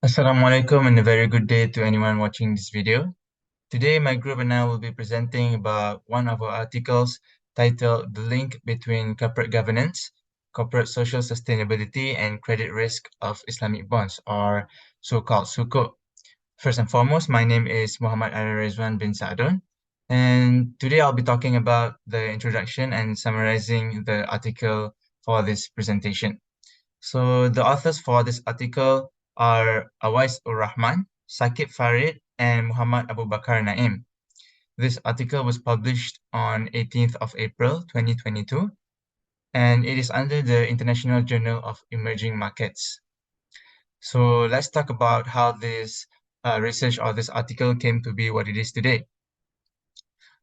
Assalamualaikum and a very good day to anyone watching this video. Today, my group and I will be presenting about one of our articles titled The Link Between Corporate Governance, Corporate Social Sustainability and Credit Risk of Islamic Bonds, or so-called SUKO. First and foremost, my name is Muhammad Al Rizwan bin Saadun, and today I'll be talking about the introduction and summarizing the article for this presentation. So the authors for this article are Awais Ur Rahman, Sakib Farid, and Muhammad Abu Bakar Naim. This article was published on 18th of April 2022, and it is under the International Journal of Emerging Markets. So let's talk about how this research or this article came to be what it is today.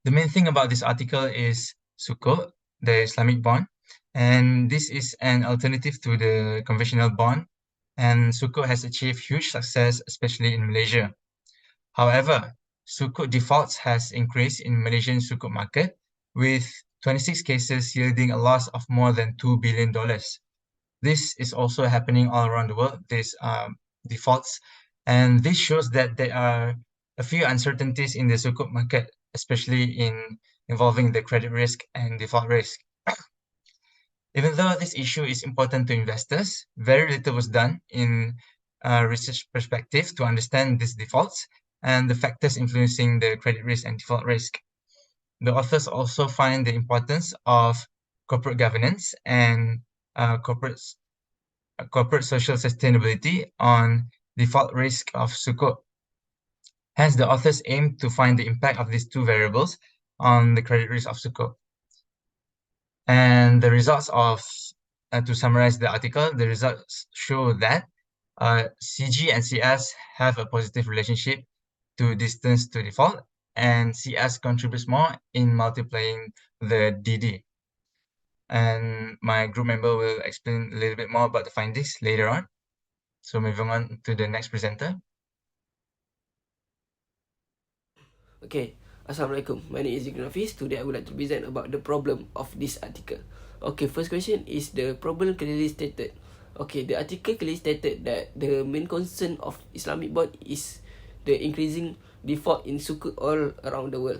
The main thing about this article is Sukuk, the Islamic bond, and this is an alternative to the conventional bond, and Sukuk has achieved huge success, especially in Malaysia. However, Sukuk defaults has increased in Malaysian Sukuk market, with 26 cases yielding a loss of more than $2 billion. This is also happening all around the world, these defaults, and this shows that there are a few uncertainties in the Sukuk market, especially in involving the credit risk and default risk. Even though this issue is important to investors, very little was done in research perspective to understand these defaults and the factors influencing the credit risk and default risk. The authors also find the importance of corporate governance and corporate social sustainability on default risk of Sukuk. Hence, the authors aim to find the impact of these two variables on the credit risk of Sukuk. And the results of, to summarize the article, the results show that CG and CS have a positive relationship to distance to default, and CS contributes more in multiplying the DD. And my group member will explain a little bit more about the findings later on. So moving on to the next presenter. Okay, Assalamualaikum. My name is Zikri Hafiz. Today I would like to present about the problem of this article. Okay, first question is the problem clearly stated. Okay, the article clearly stated that the main concern of Islamic bond is the increasing default in sukuk all around the world.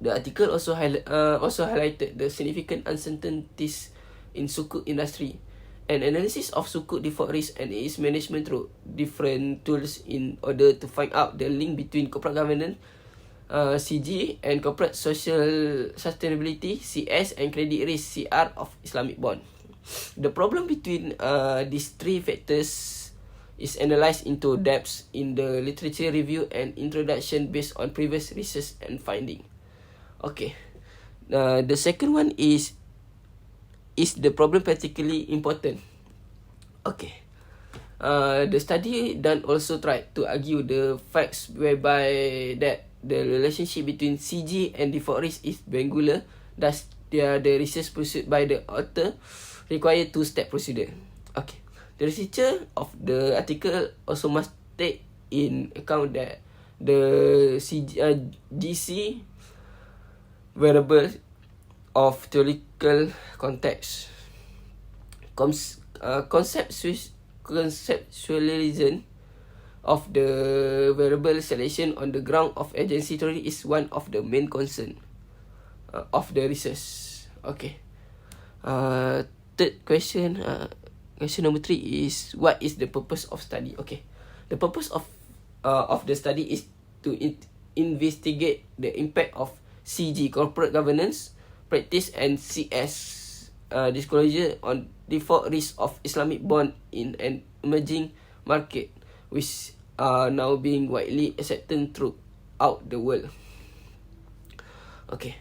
The article also highlighted the significant uncertainties in sukuk industry. An analysis of sukuk default risk and its management through different tools in order to find out the link between corporate governance, CG, and corporate social sustainability, CS, and credit risk, CR, of Islamic bond. The problem between these three factors is analysed into depth in the literature review and introduction based on previous research and finding. Okay, the second one is the problem particularly important? Okay. The study done also tried to argue the facts whereby that the relationship between CG and default risk is triangular. Thus, the research pursued by the author require two-step procedure. Okay. The researcher of the article also must take in account that the GC variable of theoretical context. Conceptualization of the variable selection on the ground of agency theory is one of the main concern of the research. Okay. Third question, question number 3 is what is the purpose of study? Okay. The purpose of the study is to investigate the impact of CG, corporate governance practice, and CS, disclosure on default risk of Islamic bond in an emerging market, which are now being widely accepted throughout the world. Okay.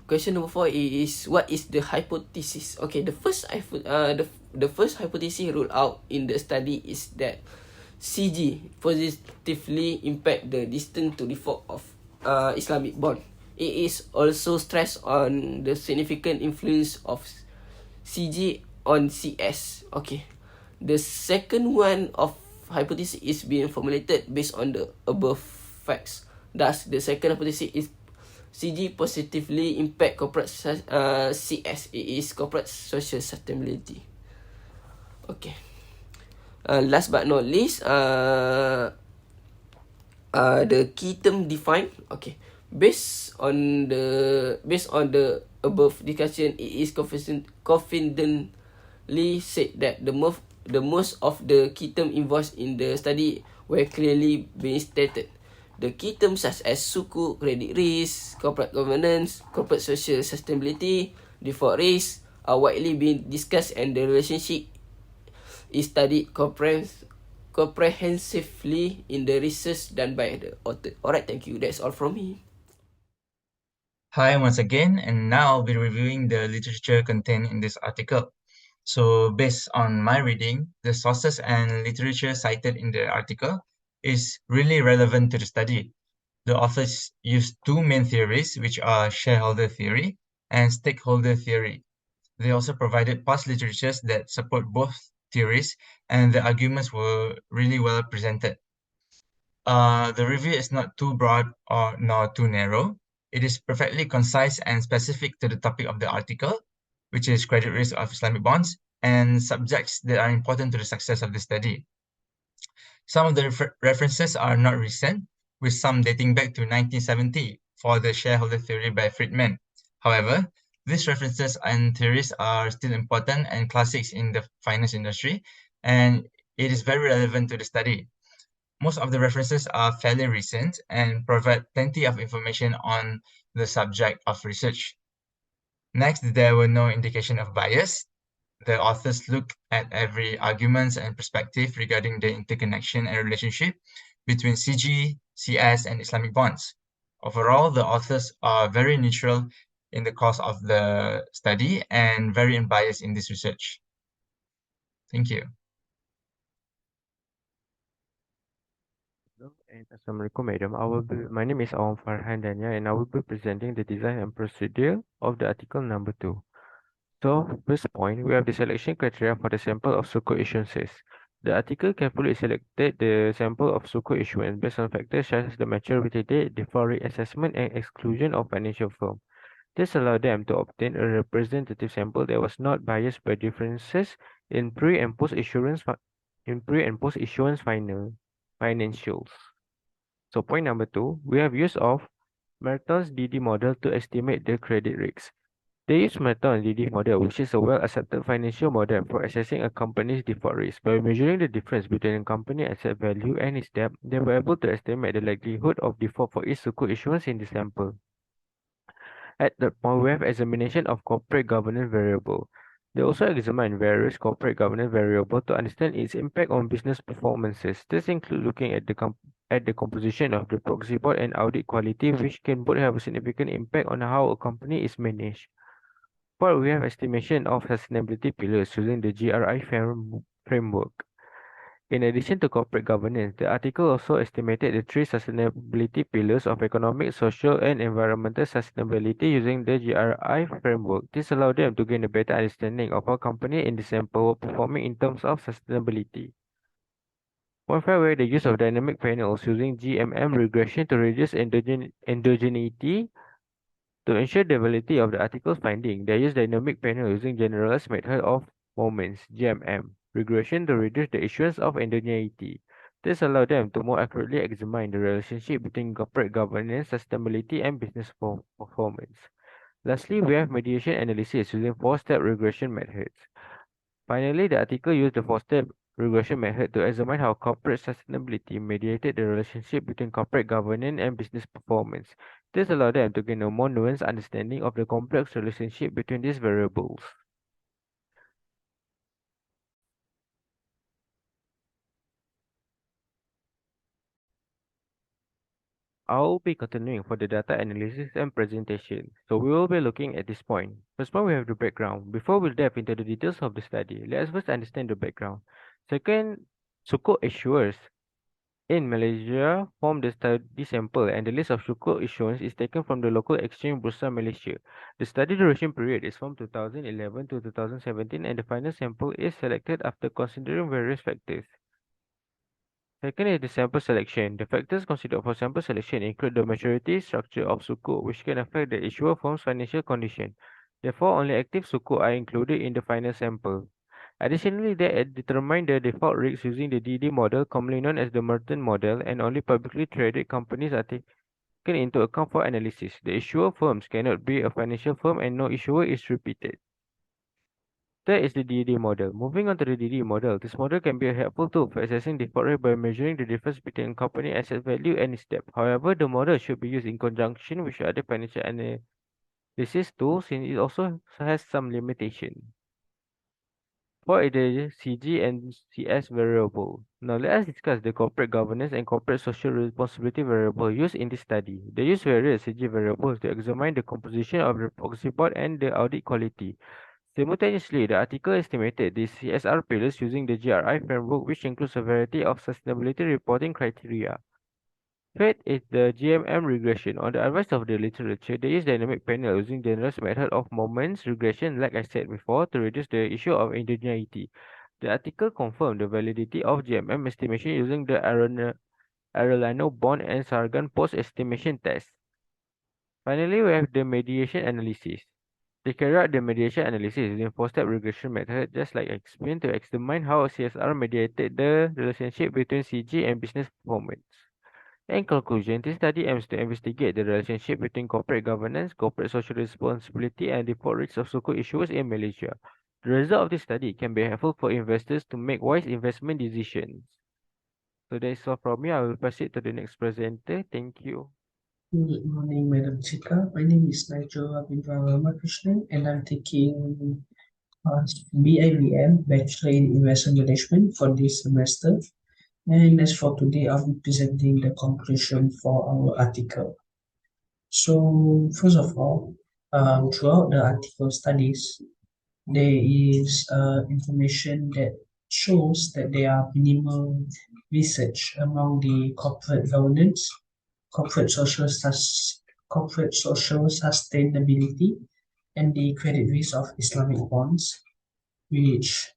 Question number 4 is what is the hypothesis? Okay, the first hypothesis ruled out in the study is that CG positively impact the distance to default of Islamic bond. It is also stressed on the significant influence of CG on CS. Okay. The second one of hypothesis is being formulated based on the above facts. Thus, the second hypothesis is CG positively impact corporate CS. It is corporate social sustainability. Okay. Last but not least, the key term defined. Okay, based on the above discussion, it is confidently said that the most of the key term involved in the study were clearly being stated. The key terms such as suku, credit risk, corporate governance, corporate social sustainability, default risk are widely being discussed, and the relationship is studied comprehensively in the research done by the author. Alright, thank you. That's all from me. Hi once again, and now I'll be reviewing the literature contained in this article. So, based on my reading, the sources and literature cited in the article is really relevant to the study. The authors use two main theories, which are shareholder theory and stakeholder theory. They also provided past literatures that support both theories, and the arguments were really well presented. The review is not too broad or nor too narrow. It is perfectly concise and specific to the topic of the article, which is credit risk of Islamic bonds, and subjects that are important to the success of the study. Some of the references are not recent, with some dating back to 1970 for the shareholder theory by Friedman. However, these references and theories are still important and classics in the finance industry, and it is very relevant to the study. Most of the references are fairly recent and provide plenty of information on the subject of research. Next, there were no indication of bias. The authors look at every argument and perspective regarding the interconnection and relationship between CG, CS, and Islamic bonds. Overall, the authors are very neutral in the course of the study and very unbiased in this research. Thank you. Hello and Assalamualaikum madam. My name is Awam Farhan Dania and I will be presenting the design and procedure of the article number 2. So, first point, we have the selection criteria for the sample of Sukuk issuances. The article carefully selected the sample of Sukuk issuance based on factors such as the maturity date, default rate assessment, and exclusion of financial firm. This allowed them to obtain a representative sample that was not biased by differences in pre and post issuance financials. So point number 2, we have use of Merton's DD model to estimate the credit risks. They use Merton's DD model, which is a well-accepted financial model for assessing a company's default risk. By measuring the difference between a company asset value and its debt, they were able to estimate the likelihood of default for each Sukuk issuance in the sample. At that point, we have examination of corporate governance variable. They also examine various corporate governance variables to understand its impact on business performances. This includes looking at the composition of the proxy board and audit quality, which can both have a significant impact on how a company is managed. Fourth, we have estimation of sustainability pillars using the GRI framework. In addition to corporate governance, the article also estimated the three sustainability pillars of economic, social, and environmental sustainability using the GRI framework. This allowed them to gain a better understanding of how companies in the sample were performing in terms of sustainability. One fair way the use of dynamic panels using GMM regression to reduce endogeneity. To ensure the validity of the article's finding, they use dynamic panel using generalized method of moments (GMM) regression to reduce the issuance of endogeneity. This allowed them to more accurately examine the relationship between corporate governance, sustainability, and business performance. Lastly, we have mediation analysis using four-step regression methods. Finally, the article used the four-step regression method to examine how corporate sustainability mediated the relationship between corporate governance and business performance. This allowed them to gain a more nuanced understanding of the complex relationship between these variables. I'll be continuing for the data analysis and presentation. So we will be looking at this point. First one, we have the background. Before we delve into the details of the study, let's first understand the background. Second, Sukuk issuers in Malaysia form the study sample, and the list of Sukuk issuance is taken from the local exchange Bursa Malaysia. The study duration period is from 2011 to 2017, and the final sample is selected after considering various factors. Second is the sample selection. The factors considered for sample selection include the maturity structure of Sukuk, which can affect the issuer firm's financial condition. Therefore, only active Sukuk are included in the final sample. Additionally, they determine the default risks using the DD model, commonly known as the Merton model, and only publicly traded companies are taken into account for analysis. The issuer firms cannot be a financial firm and no issuer is repeated. That is the DD model. Moving on to the DD model, this model can be a helpful tool for assessing default rate by measuring the difference between a company asset value and its debt. However, the model should be used in conjunction with other financial analysis tools since it also has some limitation. For the CG and CS variable. Now let us discuss the corporate governance and corporate social responsibility variable used in this study. They use various CG variables to examine the composition of the proxy board and the audit quality. Simultaneously, the article estimated the CSR pillars using the GRI framework, which includes a variety of sustainability reporting criteria. Third is the GMM regression. On the advice of the literature, they use dynamic panel using generous method of moments regression, like I said before, to reduce the issue of indigeneity. The article confirmed the validity of GMM estimation using the Arellano Bond and Sargan post-estimation test. Finally, we have the mediation analysis. They carry out the mediation analysis using four-step regression method, just like I explained, to examine how CSR mediated the relationship between CG and business performance. In conclusion, this study aims to investigate the relationship between corporate governance, corporate social responsibility, and default risks of so-called issuers in Malaysia. The result of this study can be helpful for investors to make wise investment decisions. So that's all from me. I will pass it to the next presenter. Thank you. Good morning, Madam Chika. My name is Nigel Abindra Ramakrishnan, and I'm taking BIVM, Bachelor in Investment Management, for this semester. And as for today, I'll be presenting the conclusion for our article. So, first of all, throughout the article studies, there is information that shows that there are minimal research among the corporate governance, corporate social sustainability, and the credit risk of Islamic bonds, which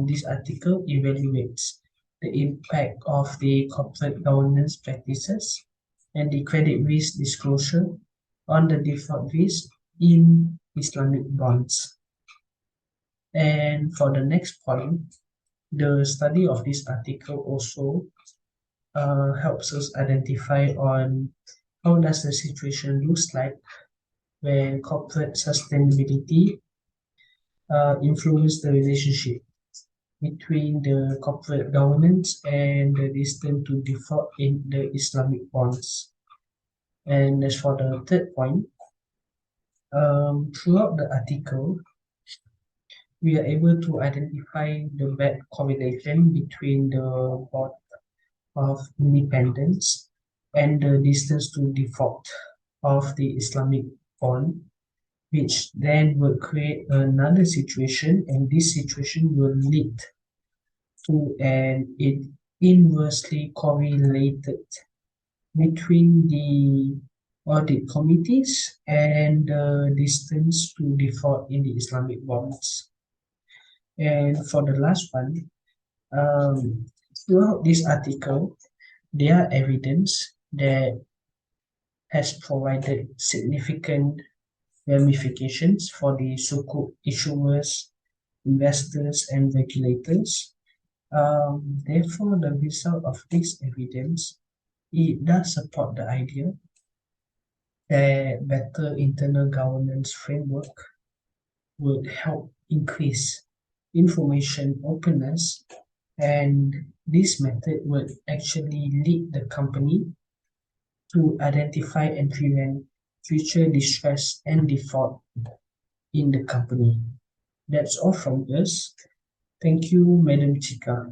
this article evaluates the impact of the corporate governance practices and the credit risk disclosure on the default risk in Islamic bonds. And for the next point, the study of this article also helps us identify on how does the situation looks like when corporate sustainability influence the relationship between the corporate governance and the distance to default in the Islamic bonds. And as for the third point, throughout the article, we are able to identify the bad correlation between the board of independence and the distance to default of the Islamic bond, which then will create another situation, and this situation will lead to an inversely correlated between the audit committees and the distance to default in the Islamic bonds. And for the last one, throughout this article, there are evidence that has provided significant ramifications for the so-called issuers, investors, and regulators. Therefore, the result of this evidence, it does support the idea that better internal governance framework would help increase information openness, and this method would actually lead the company to identify and prevent future distress and default in the company. That's all from us. Thank you, Madam Chika.